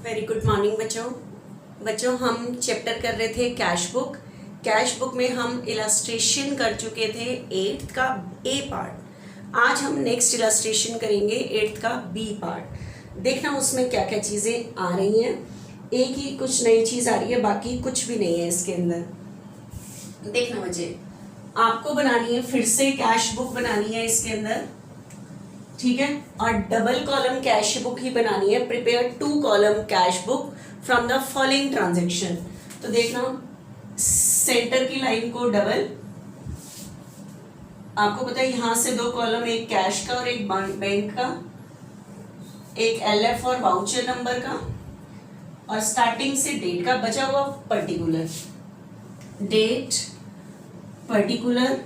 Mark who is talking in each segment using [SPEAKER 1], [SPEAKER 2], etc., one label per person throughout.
[SPEAKER 1] Very good morning बच्चों हम chapter कर रहे थे कैश बुक में हम इलस्ट्रेशन कर चुके थे 8th का ए पार्ट। आज हम नेक्स्ट इलस्ट्रेशन करेंगे 8th का बी पार्ट। देखना उसमें क्या क्या चीज़ें आ रही हैं। एक ही कुछ नई चीज़ आ रही है, बाकी कुछ भी नहीं है इसके अंदर। देखना बच्चे, आपको बनानी है फिर से कैश बुक बनानी है इसके अंदर, ठीक है, और डबल कॉलम कैश बुक ही बनानी है। Prepare 2 column cash book from the following transaction. तो देखना, सेंटर की लाइन को डबल, आपको पता है यहां से 2 कॉलम, एक कैश का और एक बैंक का, एक एलएफ और वाउचर नंबर का, और स्टार्टिंग से डेट का बचा हुआ particular, date, particular,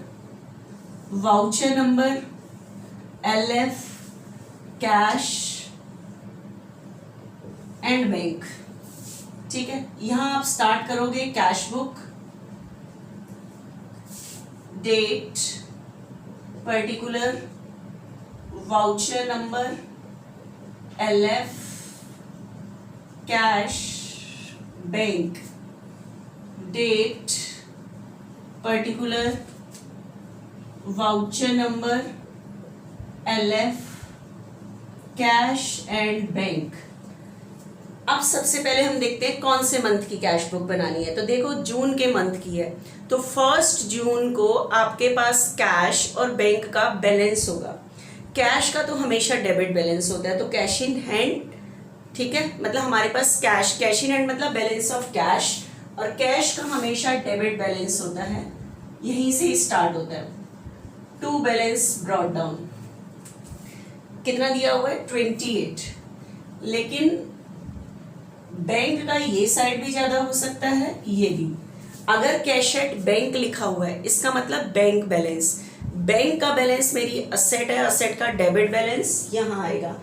[SPEAKER 1] voucher number, LF, cash and bank. ठीक है, यहां आप स्टार्ट करोगे cash book, date, particular, voucher number, LF, cash, bank, date, particular, voucher number, LF, cash and bank. अब सबसे पहले हम देखते हैं कौन से मंथ की कैश बुक बनानी है। तो देखो, जून के मंथ की है, तो 1 जून को आपके पास कैश और बैंक का बैलेंस होगा। कैश का तो हमेशा डेबिट बैलेंस होता है, तो कैश इन हैंड, ठीक है, मतलब हमारे पास कैश इन हैंड मतलब बैलेंस ऑफ कैश, और कैश का हमेशा डेबिट बैलेंस होता है, यहीं से स्टार्ट होता है। टू बैलेंस ब्रॉट डाउन, कितना दिया हुआ है 28, लेकिन बैंक का ये साइड भी ज्यादा हो सकता है, ये भी। अगर कैश एट बैंक लिखा हुआ है इसका मतलब बैंक बैलेंस, बैंक का बैलेंस मेरी असेट है, असेट का डेबिट बैलेंस यहाँ आएगा।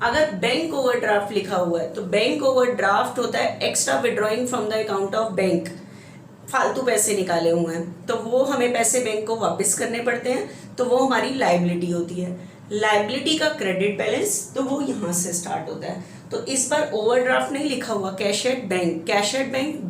[SPEAKER 1] अगर बैंक ओवरड्राफ्ट लिखा हुआ है तो बैंक ओवरड्राफ्ट होता है extra withdrawing from the account of bank, फालतू पैसे निकाले हुए हैं तो वो हमें पैसे बैंक को वापस करने पड़ते हैं, तो वो हमारी लाइबिलिटी होती है। लाइबिलिटी का क्रेडिट बैलेंस तो वो यहाँ से स्टार्ट होता है। तो इस बार ओवरड्राफ्ट नहीं लिखा हुआ, cash at bank, cash at bank,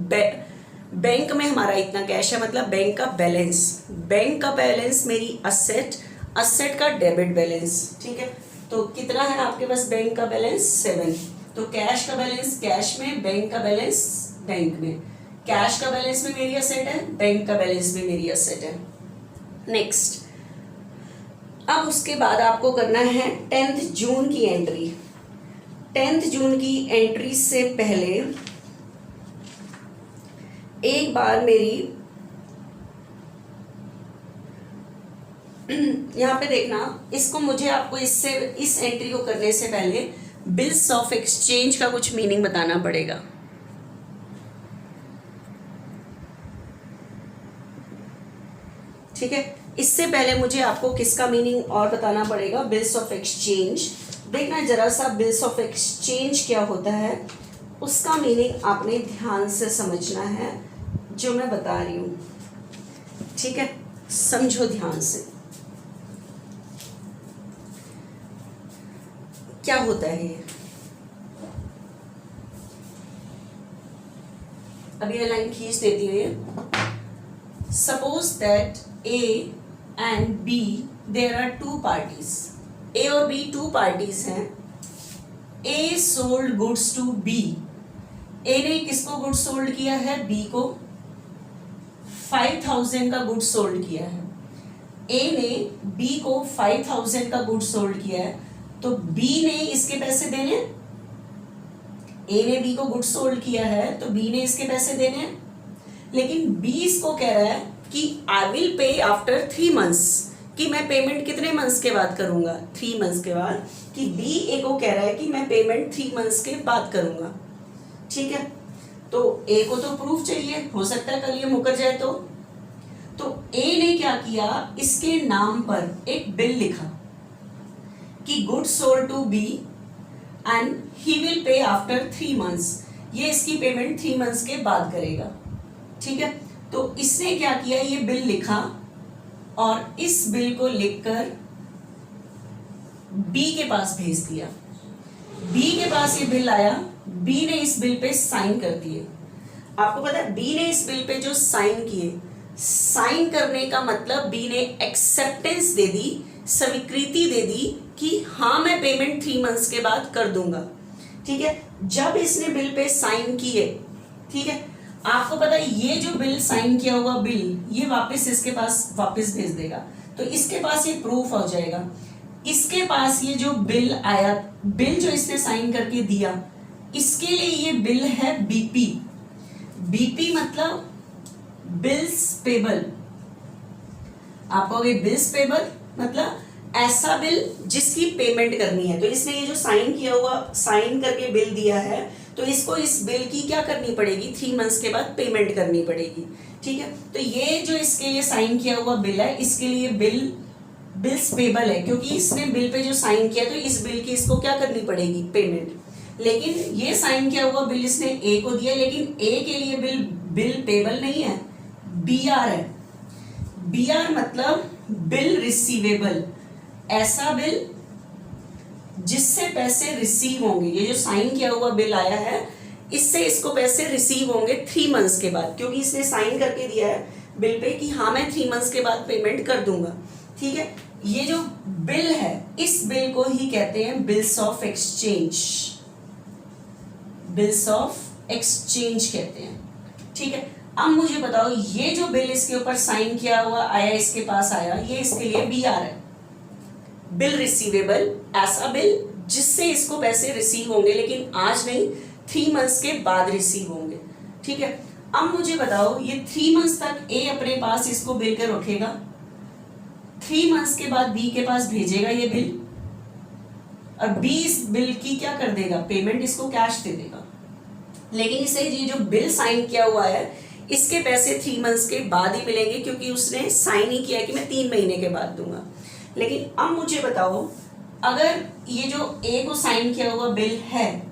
[SPEAKER 1] bank में हमारा इतना कैश है मतलब बैंक का बैलेंस, बैंक का बैलेंस मेरी असेट, असेट का डेबिट बैलेंस, ठीक है। तो कितना है आपके पास बैंक का बैलेंस 7, तो कैश का बैलेंस कैश में, बैंक का बैलेंस बैंक में, कैश का बैलेंस में मेरी असेट है, बैंक का बैलेंस में मेरी असेट है। नेक्स्ट, अब उसके बाद आपको करना है 10th जून की एंट्री। 10th जून की एंट्री से पहले एक बार मेरी यहाँ पे देखना, इसको मुझे आपको इससे, इस एंट्री को करने से पहले बिल्स ऑफ एक्सचेंज का कुछ मीनिंग बताना पड़ेगा। ठीक है, इससे पहले मुझे आपको किसका मीनिंग और बताना पड़ेगा, बिल्स ऑफ एक्सचेंज। देखना जरा सा, बिल्स ऑफ एक्सचेंज क्या होता है उसका मीनिंग आपने ध्यान से समझना है जो मैं बता रही हूँ, ठीक है, समझो ध्यान से क्या होता है ये। अभी ये लाइन खींच देती है। Suppose that A and B, there are 2 parties. A और B 2 parties हैं। A sold goods to B. A ने किसको गुड्स सोल्ड किया है, B को 5000 का गुड्स सोल्ड किया है। A ने B को 5000 का गुड्स सोल्ड किया है, तो B ने इसके पैसे देने, A ने B को गुड्स सोल्ड किया है तो B ने इसके पैसे देने, लेकिन B इसको कह रहा है कि I will pay after 3 months, कि मैं पेमेंट कितने मंथ्स के बाद करूंगा, 3 months के बाद, कि बी ए को कह रहा है कि मैं पेमेंट 3 months के बाद करूंगा, ठीक है। तो ए को तो प्रूफ चाहिए, हो सकता है कल ये मुकर जाए तो ए ने क्या किया, इसके नाम पर एक बिल लिखा कि good sold to B and he will pay after 3 months, ये इसकी पेमेंट 3 months के बाद करेगा, ठीक है। तो इसने क्या किया, ये बिल लिखा और इस बिल को लिखकर बी के पास भेज दिया। बी के पास ये बिल आया, बी ने इस बिल पे साइन कर दिए। आपको पता है बी ने इस बिल पे जो साइन किए, साइन करने का मतलब बी ने एक्सेप्टेंस दे दी, स्वीकृति दे दी कि हाँ मैं पेमेंट 3 मंथ्स के बाद कर दूंगा। ठीक है, जब इसने बिल पे साइन किए, ठीक है, आपको पता है ये जो बिल साइन किया हुआ बिल ये वापस इसके पास वापस भेज देगा, तो इसके पास ये प्रूफ हो जाएगा। इसके पास ये जो बिल आया, बिल जो इसने साइन करके दिया, इसके लिए ये बिल है बीपी। बीपी मतलब बिल्स पेबल। आप कहोगे बिल्स पेबल मतलब ऐसा बिल जिसकी पेमेंट करनी है। तो इसने ये जो साइन किया हुआ, साइन करके बिल दिया है, तो इसको इस बिल की क्या करनी पड़ेगी, 3 मंथ्स के बाद पेमेंट करनी पड़ेगी। ठीक है, तो ये जो इसके लिए साइन किया हुआ बिल है, इसके लिए बिल्स पेबल है, क्योंकि इसने बिल पे जो साइन किया तो इस बिल की इसको क्या करनी पड़ेगी, पेमेंट। लेकिन ये साइन किया हुआ बिल इसने ए को दिया, लेकिन ए के लिए बिल पेबल नहीं है, बीआर है। बीआर मतलब बिल रिसीवेबल, ऐसा बिल जिससे पैसे रिसीव होंगे। ये जो साइन किया हुआ बिल आया है, इससे इसको पैसे रिसीव होंगे 3 मंथ्स के बाद, क्योंकि इसने साइन करके दिया है बिल पे कि हाँ मैं 3 मंथ्स के बाद पेमेंट कर दूंगा। ठीक है, ये जो बिल है, इस बिल को ही कहते हैं bills of exchange. Bills of exchange कहते हैं। ठीक है, अब मुझे बताओ ये जो बिल इसके ऊपर साइन किया हुआ आया, इसके पास आया, ये इसके लिए बीआर है, बिल रिसीवेबल, ऐसा बिल जिससे इसको पैसे रिसीव होंगे, लेकिन आज नहीं 3 मंथ्स के बाद रिसीव होंगे। ठीक है, अब मुझे बताओ ये 3 मंथ्स तक ए अपने पास इसको बिल के रखेगा, 3 मंथ्स के बाद बी के पास भेजेगा ये बिल, और बी इस बिल की क्या कर देगा, पेमेंट, इसको कैश दे देगा। लेकिन इसे ये जो बिल साइन किया हुआ है, इसके पैसे 3 मंथ्स के बाद ही मिलेंगे, क्योंकि उसने साइन ही किया कि मैं 3 महीने के बाद दूंगा। लेकिन अब मुझे बताओ, अगर ये जो ए को साइन किया हुआ बिल है,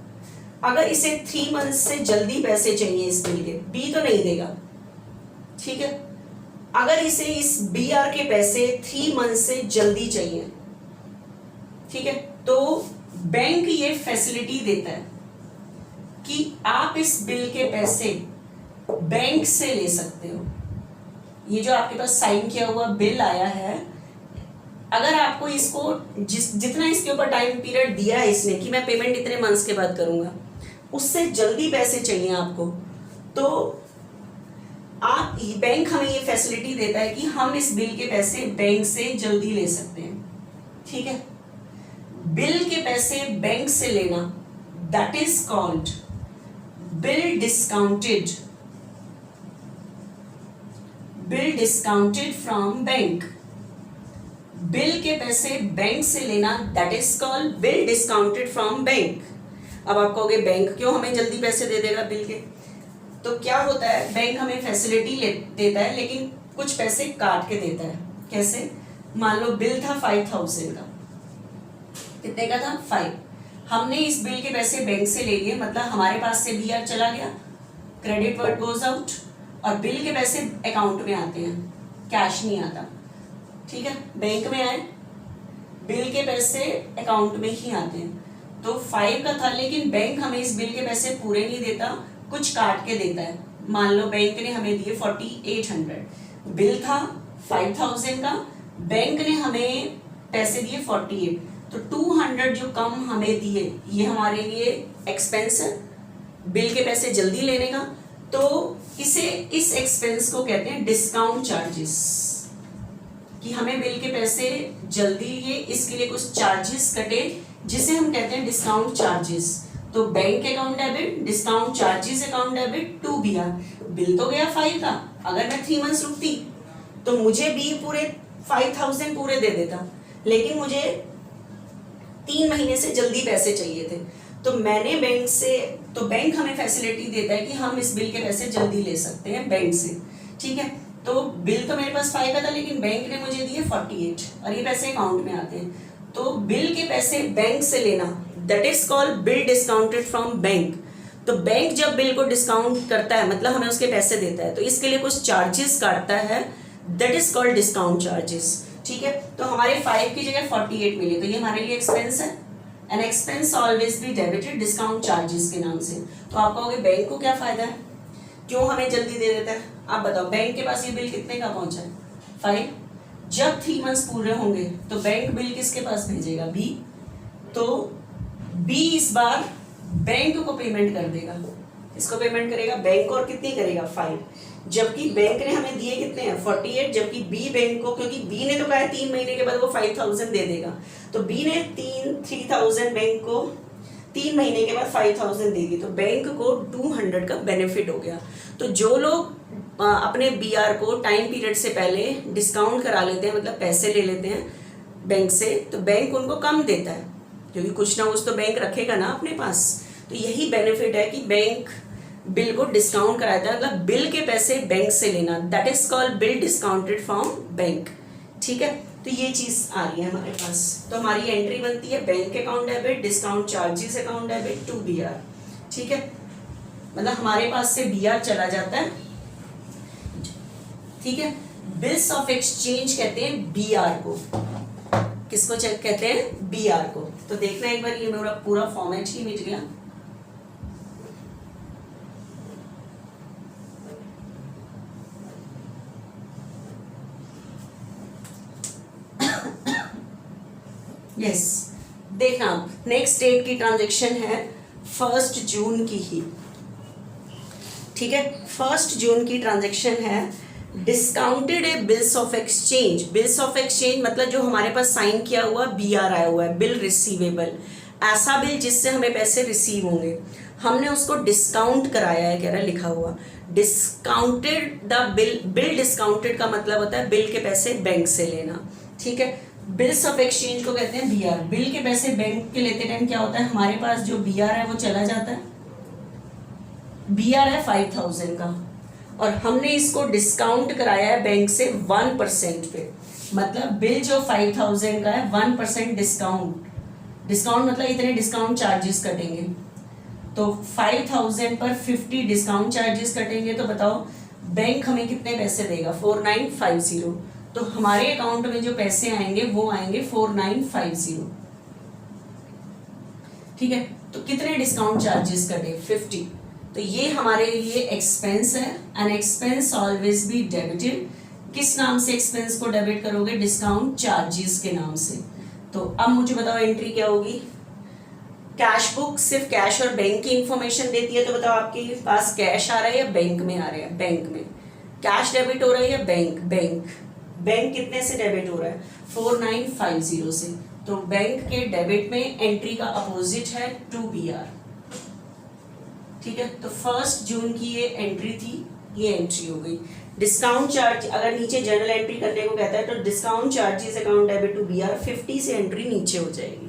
[SPEAKER 1] अगर इसे 3 मंथ से जल्दी पैसे चाहिए इस बिल के, बी तो नहीं देगा। ठीक है, अगर इसे इस बीआर के पैसे 3 मंथ से जल्दी चाहिए, ठीक है, तो बैंक ये फैसिलिटी देता है कि आप इस बिल के पैसे बैंक से ले सकते हो। ये जो आपके पास साइन किया हुआ बिल आया है, अगर आपको इसको जितना इसके ऊपर टाइम पीरियड दिया है इसने कि मैं पेमेंट इतने मंथ्स के बाद करूंगा, उससे जल्दी पैसे चाहिए आपको, तो आप बैंक हमें ये फैसिलिटी देता है कि हम इस बिल के पैसे बैंक से जल्दी ले सकते हैं। ठीक है, बिल के पैसे बैंक से लेना, that is called bill discounted. Bill discounted from bank. Bill के पैसे बैंक से लेना, that is called bill discounted from bank. अब आप कहोगे बैंक क्यों हमें जल्दी पैसे दे देगा बिल के? तो क्या होता है, बैंक हमें फैसिलिटी देता है, लेकिन कुछ पैसे काट के देता है। कैसे? मान लो बिल था 5000 का, कितने का था? 5। हमने इस बिल के पैसे बैंक से ले लिए, मतलब हमारे पास से बीआर चला गया, क्रेडिट वर्ड गोज आउट, और बिल के पैसे अकाउंट में आते हैं, कैश नहीं आता। ठीक है, बैंक में आए, बिल के पैसे अकाउंट में ही आते हैं। तो 5 का था, लेकिन बैंक हमें इस बिल के पैसे पूरे नहीं देता, कुछ काट के देता है। मान लो बैंक ने हमें दिए 4800, बिल था 5000 का, बैंक ने हमें पैसे दिए 48, तो 200 जो कम हमें दिए, ये हमारे लिए एक्सपेंस है बिल के पैसे जल्दी लेने का। तो इस एक्सपेंस को कहते हैं डिस्काउंट चार्जेस, कि हमें बिल के पैसे जल्दी लिए, इसके लिए कुछ चार्जेस कटे, जिसे हम कहते हैं डिस्काउंट चार्जेस। तो bank account debit, discount charges account debit to BR. Bill तो गया 5 का, अगर मैं 3 मंथ्स रुकती तो मुझे बी पूरे 5000 पूरे दे देता, लेकिन मुझे 3 महीने से जल्दी पैसे चाहिए थे, तो मैंने बैंक से, तो बैंक हमें फैसिलिटी देता है कि हम इस बिल के पैसे जल्दी ले सकते हैं बैंक से। ठीक है, तो बिल तो मेरे पास 5 का था, लेकिन बैंक ने मुझे दिए 48, और ये पैसे अकाउंट में आते हैं। तो बिल के पैसे बैंक से लेना, that is called bill discounted from bank. तो बैंक जब बिल को डिस्काउंट करता है, मतलब हमें उसके पैसे देता है, तो इसके लिए कुछ चार्जेस काटता है, that is called discount charges. ठीक है, तो हमारे 5 की जगह 48 मिले, तो ये हमारे लिए एक्सपेंस है, N expense always be debited discount charges के नाम से। तो आप कहोगे बैंक को क्या फायदा है, क्यों हमें जल्दी दे देता है? आप बताओ, बैंक के पास ये बिल कितने का पहुंचा है? 5। जब 3 मंथ्स पूरे होंगे तो बैंक बिल किसके पास भेजेगा? बी। तो बी इस बार बैंक को पेमेंट कर देगा। इसको पेमेंट करेगा बैंक, और कितनी करेगा? 5। जबकि बैंक ने हमें दिए कितने हैं? 48। जबकि बी बैंक को, क्योंकि बी ने तो कहा है 3 महीने के बाद वो 5000 दे देगा, तो बी ने 3000 बैंक को 3 महीने के बाद 5000 दे दी, तो बैंक को 200 का बेनिफिट हो गया। तो जो लोग अपने बीआर को टाइम पीरियड से पहले डिस्काउंट करा लेते हैं, मतलब पैसे ले लेते हैं बैंक से, तो बैंक उनको कम देता है, क्योंकि कुछ ना कुछ तो बैंक रखेगा ना अपने पास। तो यही बेनिफिट है कि बैंक बिल को डिस्काउंट कराता है, मतलब बिल के पैसे बैंक से लेना, that is called bill discounted from bank. ठीक है, तो ये चीज आ रही है हमारे पास। तो हमारी एंट्री बनती है bank account debit discount charges account debit to BR. ठीक है, मतलब हमारे पास से बीआर चला जाता है। ठीक है, बिल्स ऑफ एक्सचेंज कहते हैं बीआर को। किसको चेक कहते हैं? बीआर को। तो देखना एक बार, ये मेरा पूरा फॉर्मेट ही मिट गया। यस, देखना नेक्स्ट डेट की ट्रांजैक्शन है 1 जून की ही। ठीक है, 1 जून की ट्रांजैक्शन है discounted A bills of exchange. Bills of exchange मतलब जो हमारे पास साइन किया हुआ बीआर आया हुआ है, बिल रिसीवेबल, ऐसा बिल जिससे हमें पैसे रिसीव होंगे, हमने उसको डिस्काउंट कराया है, कह रहा है लिखा हुआ discounted the bill. Bill discounted का मतलब होता है बिल के पैसे बैंक से लेना। ठीक है, बिल्स ऑफ एक्सचेंज को कहते हैं बीआर। बिल के पैसे बैंक के लेते टाइम क्या होता है, हमारे पास जो बीआर है वो चला जाता है। बीआर है 5000 का, और हमने इसको डिस्काउंट कराया है बैंक से 1% पे, मतलब बिल जो 5000 का है 1% डिस्काउंट। डिस्काउंट मतलब इतने डिस्काउंट चार्जेस कटेंगे, तो 5000 पर 50 डिस्काउंट चार्जेस कटेंगे। तो बताओ बैंक हमें कितने पैसे देगा? 4950। तो हमारे अकाउंट में जो पैसे आएंगे वो आएंगे 4950। ठीक है, तो कितने डिस्काउंट चार्जेस कटे? 50। तो ये हमारे लिए एक्सपेंस है। N expense always be debited. किस नाम से एक्सपेंस को डेबिट करोगे? डिस्काउंट चार्जेस के नाम से। तो अब मुझे बताओ एंट्री क्या होगी? कैश बुक सिर्फ कैश और बैंक की इंफॉर्मेशन देती है, तो बताओ आपके पास कैश आ रहा है या बैंक में आ रहा है? बैंक में। कैश डेबिट हो रहा है या बैंक? बैंक। बैंक कितने से डेबिट हो रहा है? 4950 से। तो बैंक के डेबिट में एंट्री का अपोजिट है टू बीआर। ठीक है, तो 1 जून की ये एंट्री थी, ये एंट्री हो गई। डिस्काउंट चार्ज अगर नीचे जर्नल एंट्री करने को कहता है तो discount charges account debit to BR 50 से एंट्री नीचे हो जाएगी।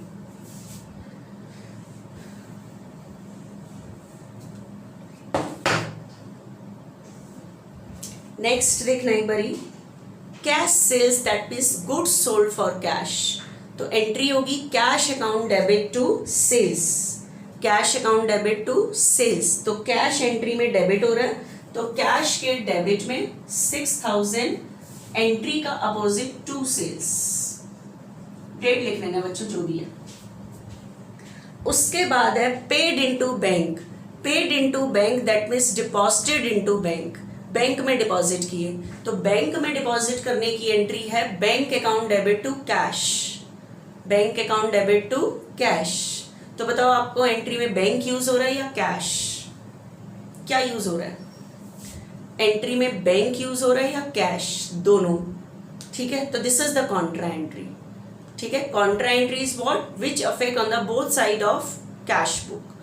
[SPEAKER 1] नेक्स्ट देखना एक बारी, cash sales that means goods sold for cash. तो एंट्री होगी cash account debit to sales. Cash account debit to sales, तो कैश एंट्री में डेबिट हो रहा है, तो कैश के डेबिट में 6000 एंट्री का अपोजिट टू सेल्स। डेट लिख लेना बच्चों जो भी है। उसके बाद है paid into bank. Paid into bank that means deposited into bank. Bank में डिपॉजिट किए, तो बैंक में डिपॉजिट करने की एंट्री है bank account debit to cash. Bank account debit to cash. तो बताओ आपको एंट्री में बैंक यूज हो रहा है या कैश? क्या यूज हो रहा है? एंट्री में बैंक यूज हो रहा है या कैश? दोनों। ठीक है, तो this is the Contra entry. ठीक है, Contra entry is what which affect on the both side of cash book.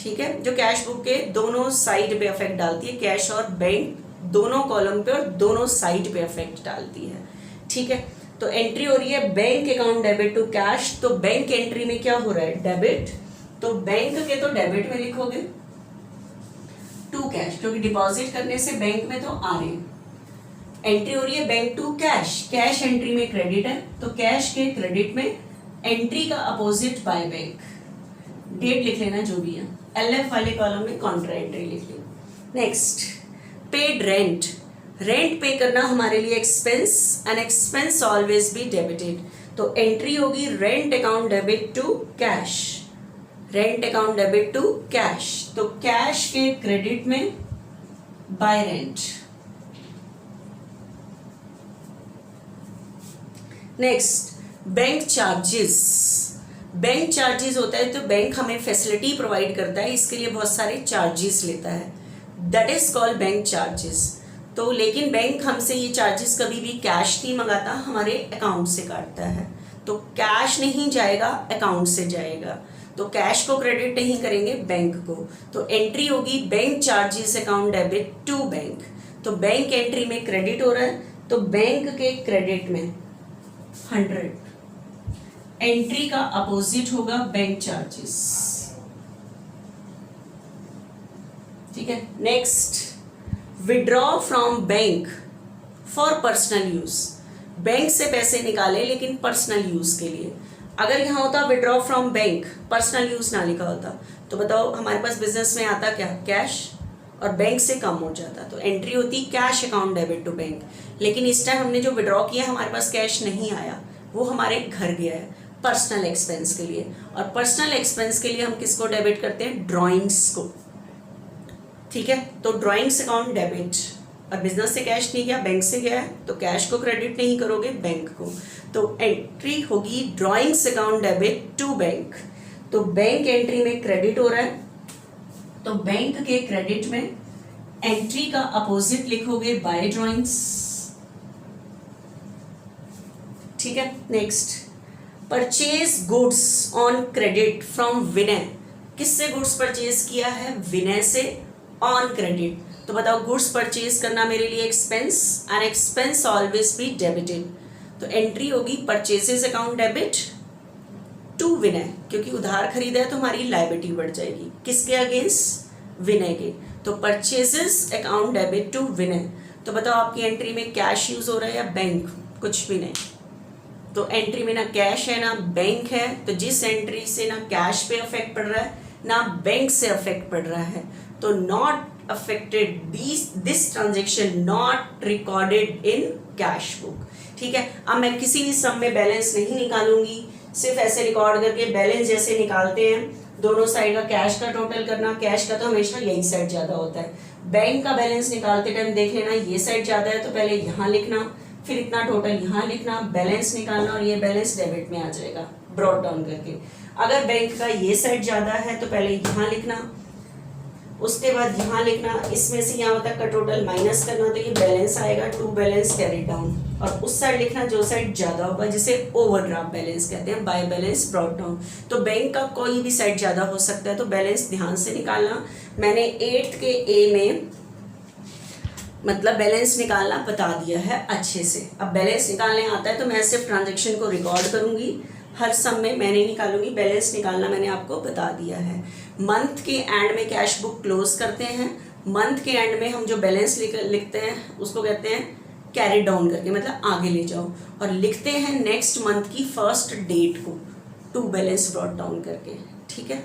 [SPEAKER 1] ठीक है, जो कैश बुक के दोनों साइड पे अफेक्ट डालती है, कैश और बैंक दोनों कॉलम पे और दोनों साइड पे अफेक्ट डालती है। ठीक है, तो एंट्री हो रही है bank account debit to cash. तो बैंक एंट्री में क्या हो रहा है? डेबिट। तो बैंक के तो डेबिट में लिखोगे टू कैश, क्योंकि डिपॉजिट करने से बैंक में तो आ रहे हैं। एंट्री हो रही है bank to cash. Cash entry में क्रेडिट है, तो कैश के क्रेडिट में एंट्री का अपोजिट बाय बैंक। डेट लिख लेना जो भी है। एलएफ वाले कॉलम में कॉन्ट्रा एंट्री लिख लेना। Next, paid rent. रेंट पे करना हमारे लिए expense. An expense always be debited. तो एंट्री होगी rent account debit to cash, rent account debit to cash, तो कैश के क्रेडिट में by rent. Next bank charges, bank charges होता है तो बैंक हमें फैसिलिटी प्रोवाइड करता है, इसके लिए बहुत सारे चार्जेस लेता है, that is called bank charges. तो लेकिन बैंक हमसे ये चार्जेस कभी भी कैश नहीं मंगाता, हमारे अकाउंट से काटता है, तो कैश नहीं जाएगा अकाउंट से जाएगा, तो कैश को क्रेडिट नहीं करेंगे बैंक को, तो एंट्री होगी bank charges account debit to bank. तो बैंक एंट्री में क्रेडिट हो रहा है तो बैंक के क्रेडिट में 100, एंट्री का अपोजिट होगा बैंक चार्जेस। ठीक है, next withdraw from bank for personal use, bank से पैसे निकाले लेकिन पर्सनल यूज के लिए। अगर यहाँ होता withdraw from bank, personal use ना लिखा होता, तो बताओ हमारे पास बिजनेस में आता क्या, कैश, और बैंक से कम हो जाता, तो एंट्री होती cash account debit to bank. लेकिन इस टाइम हमने जो विड्रॉ किया हमारे पास कैश नहीं आया, वो हमारे घर गया है पर्सनल एक्सपेंस के लिए, और पर्सनल एक्सपेंस के लिए हम किसको डेबिट करते हैं, ड्राइंग्स को। ठीक है, तो ड्राइंग्स अकाउंट डेबिट, और बिजनेस से कैश नहीं गया बैंक से गया है, तो कैश को क्रेडिट नहीं करोगे बैंक को, तो एंट्री होगी drawings account debit to bank. तो बैंक एंट्री में क्रेडिट हो रहा है, तो बैंक के क्रेडिट में एंट्री का अपोजिट लिखोगे बाय ड्राइंग्स। ठीक है, next purchase goods on credit from Vinay, किससे गुड्स परचेज किया है, विनय से, ऑन क्रेडिट। तो बताओ गुड्स परचेज करना मेरे लिए expense, and expense always be debited, तो एंट्री होगी परचेजेस अकाउंट डेबिट टू विनय, क्योंकि उधार खरीदा है तो हमारी लायबिलिटी बढ़ जाएगी, किसके अगेंस्ट, विनय के, तो परचेजेस अकाउंट डेबिट टू विनय। तो बताओ आपकी एंट्री में कैश यूज हो रहा है या बैंक, कुछ भी नहीं, तो एंट्री में ना कैश है ना बैंक है, तो जिस एंट्री से ना कैश पे अफेक्ट पड़ रहा है ना बैंक से अफेक्ट पड़ रहा है, तो not affected, this transaction not recorded in cash book. ठीक है, अब मैं किसी भी सम में बैलेंस नहीं निकालूंगी, सिर्फ ऐसे रिकॉर्ड करके बैलेंस जैसे निकालते हैं, दोनों साइड का कैश का टोटल करना, कैश का तो हमेशा यही साइड ज़्यादा होता है, बैंक का बैलेंस निकालते टाइम देख लेना ये साइड ज़्यादा है तो पहले यहाँ लिखना, फिर इतना टोटल यहाँ लिखना, बैलेंस निकालना, और ये बैलेंस डेबिट में आ जाएगा ब्रॉट डाउन करके। अगर बैंक का ये साइड ज़्यादा है तो पहले यहाँ लिखना, उसके बाद यहाँ लिखना, इसमें से यहाँ तक का टोटल माइनस करना, तो ये बैलेंस आएगा टू बैलेंस कैरिड डाउन, और उस साइड लिखना जो साइड ज़्यादा होगा, जिसे ओवरड्राफ्ट बैलेंस कहते हैं, बाय बैलेंस ब्रॉट डाउन। तो बैंक का कोई भी साइड ज़्यादा हो सकता है, तो बैलेंस ध्यान से निकालना। मैंने 8th के ए में मतलब बैलेंस निकालना बता दिया है अच्छे से। अब बैलेंस निकालने आता है तो मैं सिर्फ ट्रांजेक्शन को रिकॉर्ड करूँगी, हर सम में मैं नहीं निकालूंगी, बैलेंस निकालना मैंने आपको बता दिया है। मंथ के एंड में कैश बुक क्लोज करते हैं, मंथ के एंड में हम जो बैलेंस लिखते हैं उसको कहते हैं कैरी डाउन करके, मतलब आगे ले जाओ, और लिखते हैं नेक्स्ट मंथ की फर्स्ट डेट को टू बैलेंस ब्रॉट डाउन करके। ठीक है।